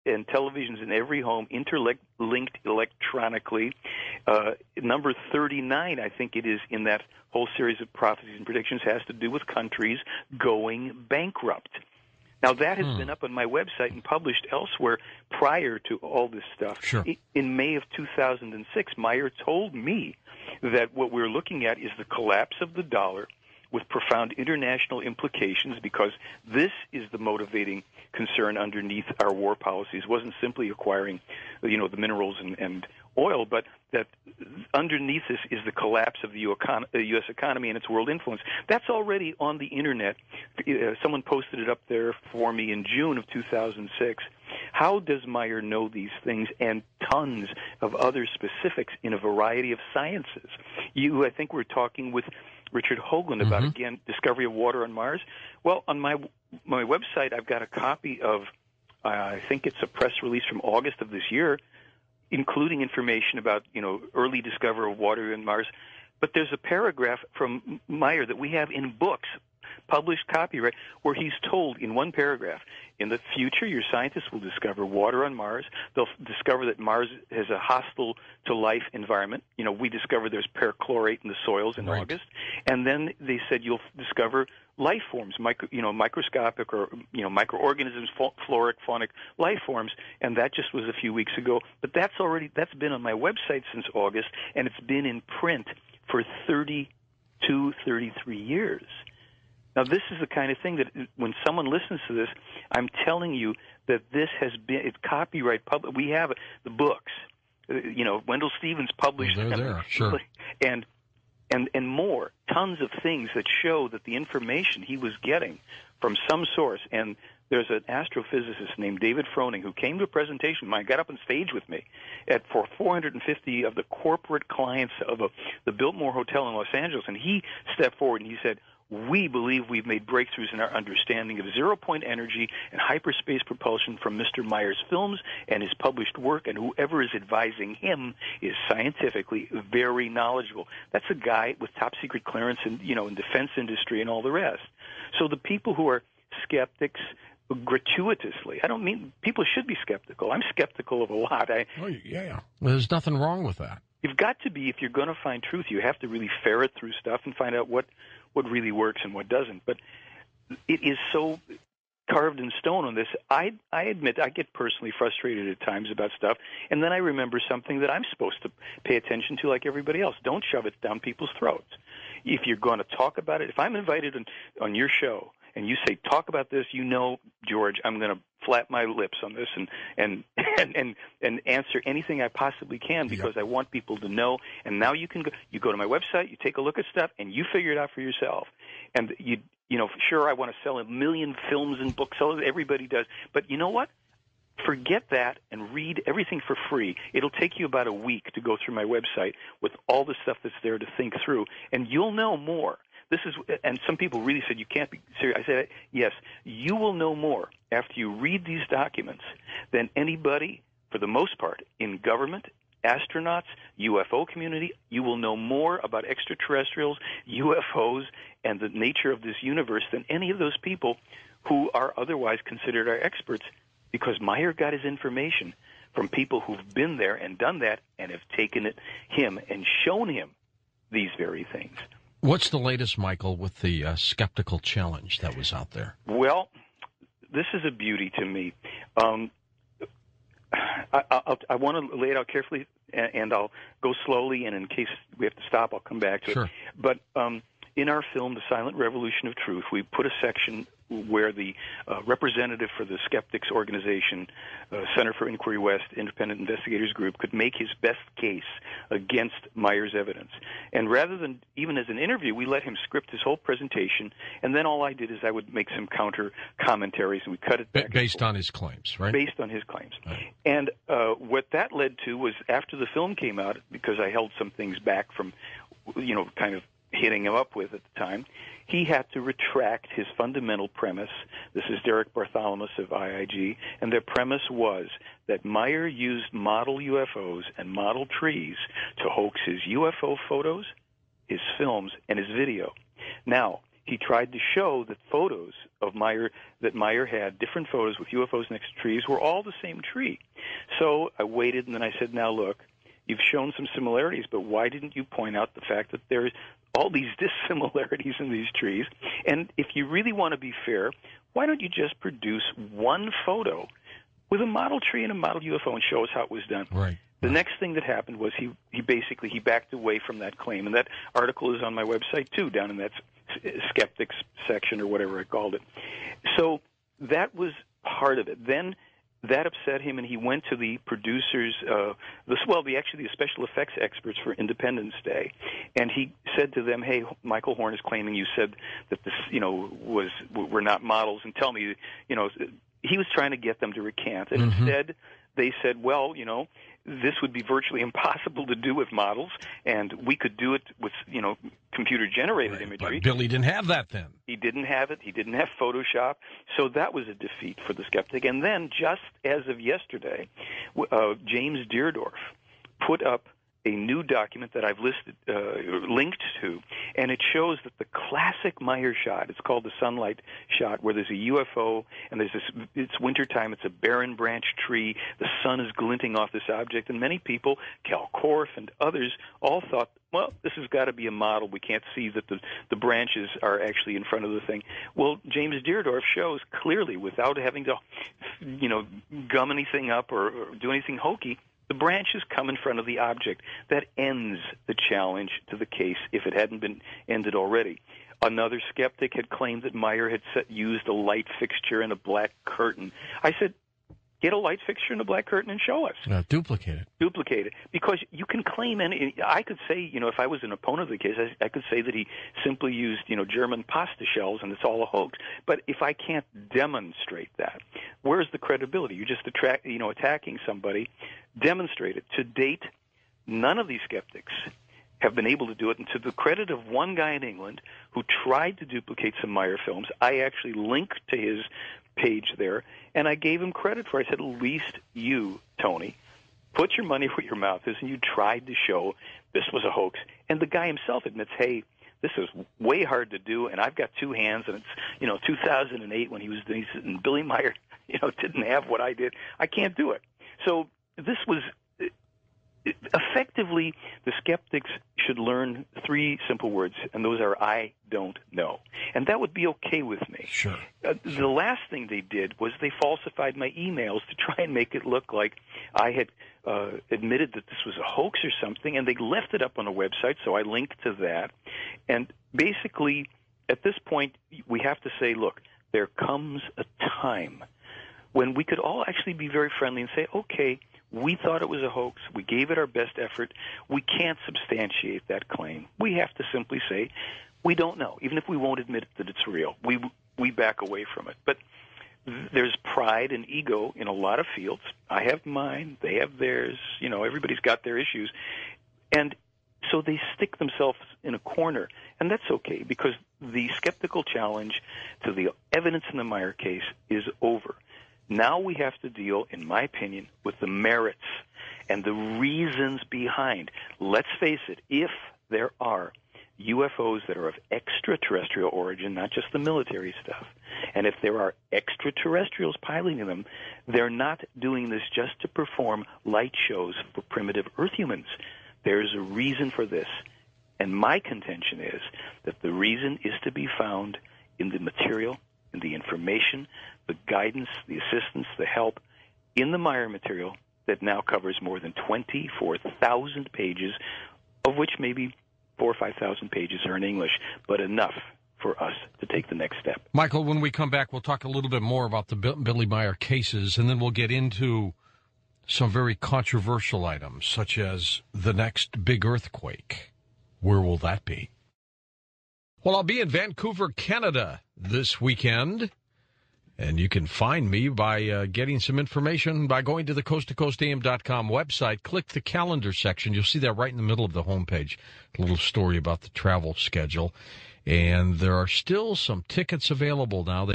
and televisions in every home, interlinked electronically. Number 39, I think it is, in that whole series of prophecies and predictions, has to do with countries going bankrupt. Now, that has been up on my website and published elsewhere prior to all this stuff. Sure. In May of 2006, Meyer told me that what we're looking at is the collapse of the dollar with profound international implications, because this is the motivating concern underneath our war policies. It wasn't simply acquiring, the minerals and oil, but that underneath this is the collapse of the U.S. economy and its world influence. That's already on the Internet. Someone posted it up there for me in June of 2006. How does Meyer know these things and tons of other specifics in a variety of sciences? I think we're talking with Richard Hoagland about, again, discovery of water on Mars. Well, on my website, I've got a copy of, I think it's a press release from August of this year, including information about, early discovery of water on Mars. But there's a paragraph from Meyer that we have in books, published copyright, where he's told in one paragraph, in the future, your scientists will discover water on Mars. They'll discover that Mars has a hostile to life environment. We discovered there's perchlorate in the soils in August. And then they said you'll discover life forms, microscopic or, microorganisms, floric, faunic life forms. And that just was a few weeks ago. But that's been on my website since August, and it's been in print for 32, 33 years. Now, this is the kind of thing that when someone listens to this, I'm telling you that this has been, it's copyright public. We have the books. Wendell Stevens published sure. and more, tons of things that show that the information he was getting from some source. And there's an astrophysicist named David Froning who came to a presentation. Got up on stage with me for 450 of the corporate clients of the Biltmore Hotel in Los Angeles, and he stepped forward and he said, "We believe we've made breakthroughs in our understanding of zero-point energy and hyperspace propulsion from Mr. Meyer's films and his published work, and whoever is advising him is scientifically very knowledgeable." That's a guy with top-secret clearance in defense industry and all the rest. So the people who are skeptics gratuitously, I don't mean people should be skeptical. I'm skeptical of a lot. Well, there's nothing wrong with that. You've got to be, if you're going to find truth, you have to really ferret through stuff and find out what really works and what doesn't. But it is so carved in stone on this. I admit I get personally frustrated at times about stuff, and then I remember something that I'm supposed to pay attention to like everybody else. Don't shove it down people's throats. If you're going to talk about it, if I'm invited on your show and you say, talk about this, George, I'm going to flap my lips on this and answer anything I possibly can, because I want people to know. And now you go to my website, you take a look at stuff, and you figure it out for yourself. And sure, I want to sell 1 million films and books. So everybody does. But you know what? Forget that and read everything for free. It'll take you about a week to go through my website with all the stuff that's there to think through, and you'll know more. And some people really said, you can't be serious. I said, yes, you will know more after you read these documents than anybody, for the most part, in government, astronauts, UFO community. You will know more about extraterrestrials, UFOs, and the nature of this universe than any of those people who are otherwise considered our experts, because Meyer got his information from people who've been there and done that and have taken him and shown him these very things. What's the latest, Michael, with the skeptical challenge that was out there? Well, this is a beauty to me. I want to lay it out carefully, and I'll go slowly, and in case we have to stop, I'll come back to it. But in our film, The Silent Revolution of Truth, we put a section where the representative for the Skeptics Organization, Center for Inquiry West, Independent Investigators Group, could make his best case against Meyer's evidence. And rather than even as an interview, we let him script his whole presentation, and then all I did is I would make some counter commentaries, and we cut it back. Based on his claims, right? Based on his claims. Right. And what that led to was, after the film came out, because I held some things back from, kind of hitting him up with at the time, he had to retract his fundamental premise. This is Derek Bartholomew of IIG, and their premise was that Meyer used model UFOs and model trees to hoax his UFO photos, his films, and his video. Now, he tried to show that photos of Meyer had, different photos with UFOs next to trees, were all the same tree. So I waited, and then I said, now look, you've shown some similarities, but why didn't you point out the fact that there's all these dissimilarities in these trees? And if you really want to be fair, why don't you just produce one photo with a model tree and a model UFO and show us how it was done? Right. The next thing that happened was he backed away from that claim, and that article is on my website too, down in that skeptics section or whatever I called it. So that was part of it. Then that upset him, and he went to the producers, the special effects experts for Independence Day, and he said to them, "Hey, Michael Horn is claiming you said that this, were not models, and tell me, he was trying to get them to recant, and instead they said, well, this would be virtually impossible to do with models, and we could do it with, computer-generated imagery. But Billy didn't have that then. He didn't have it. He didn't have Photoshop. So that was a defeat for the skeptic. And then, just as of yesterday, James Deardorff put up a new document that I've linked to, and it shows that the classic Meyer shot, it's called the sunlight shot, where there's a UFO, and it's wintertime, it's a barren branch tree, the sun is glinting off this object, and many people, Cal Korff and others, all thought, well, this has got to be a model. We can't see that the branches are actually in front of the thing. Well, James Deardorff shows clearly, without having to, gum anything up or do anything hokey, the branches come in front of the object. That ends the challenge to the case if it hadn't been ended already. Another skeptic had claimed that Meyer had used a light fixture and a black curtain. I said, get a light fixture and a black curtain and show us. Duplicate it. Duplicate it. Because you can claim any. I could say, if I was an opponent of the case, I could say that he simply used, German pasta shells and it's all a hoax. But if I can't demonstrate that, where's the credibility? You're just attacking somebody. Demonstrate it. To date, none of these skeptics have been able to do it. And to the credit of one guy in England who tried to duplicate some Meyer films, I actually linked to his page there, and I gave him credit for it. I said, at least you, Tony, put your money where your mouth is, and you tried to show this was a hoax. And the guy himself admits, hey, this is way hard to do, and I've got two hands, and it's, 2008 when he was doing this, and Billy Meyer, didn't have what I did. I can't do it. So this was effectively, the skeptics should learn three simple words, and those are, I don't know. And that would be okay with me. Sure. The last thing they did was they falsified my emails to try and make it look like I had admitted that this was a hoax or something, and they left it up on the website, so I linked to that. And basically, at this point, we have to say, look, there comes a time when we could all actually be very friendly and say, okay, we thought it was a hoax. We gave it our best effort. We can't substantiate that claim. We have to simply say, we don't know. Even if we won't admit that it's real, we back away from it. But there's pride and ego in a lot of fields. I have mine. They have theirs. Everybody's got their issues. And so they stick themselves in a corner. And that's okay, because the skeptical challenge to the evidence in the Meyer case is over. Now we have to deal, in my opinion, with the merits and the reasons behind. Let's face it, if there are UFOs that are of extraterrestrial origin, not just the military stuff, and if there are extraterrestrials piloting them, they're not doing this just to perform light shows for primitive Earth humans. There's a reason for this. And my contention is that the reason is to be found in the material, in the information, the guidance, the assistance, the help in the Meyer material that now covers more than 24,000 pages, of which maybe 4,000 or 5,000 pages are in English, but enough for us to take the next step. Michael, when we come back, we'll talk a little bit more about the Billy Meyer cases, and then we'll get into some very controversial items, such as the next big earthquake. Where will that be? Well, I'll be in Vancouver, Canada this weekend, and you can find me by getting some information by going to the coasttocoastam.com website. Click the calendar section. You'll see that right in the middle of the homepage, a little story about the travel schedule. And there are still some tickets available now.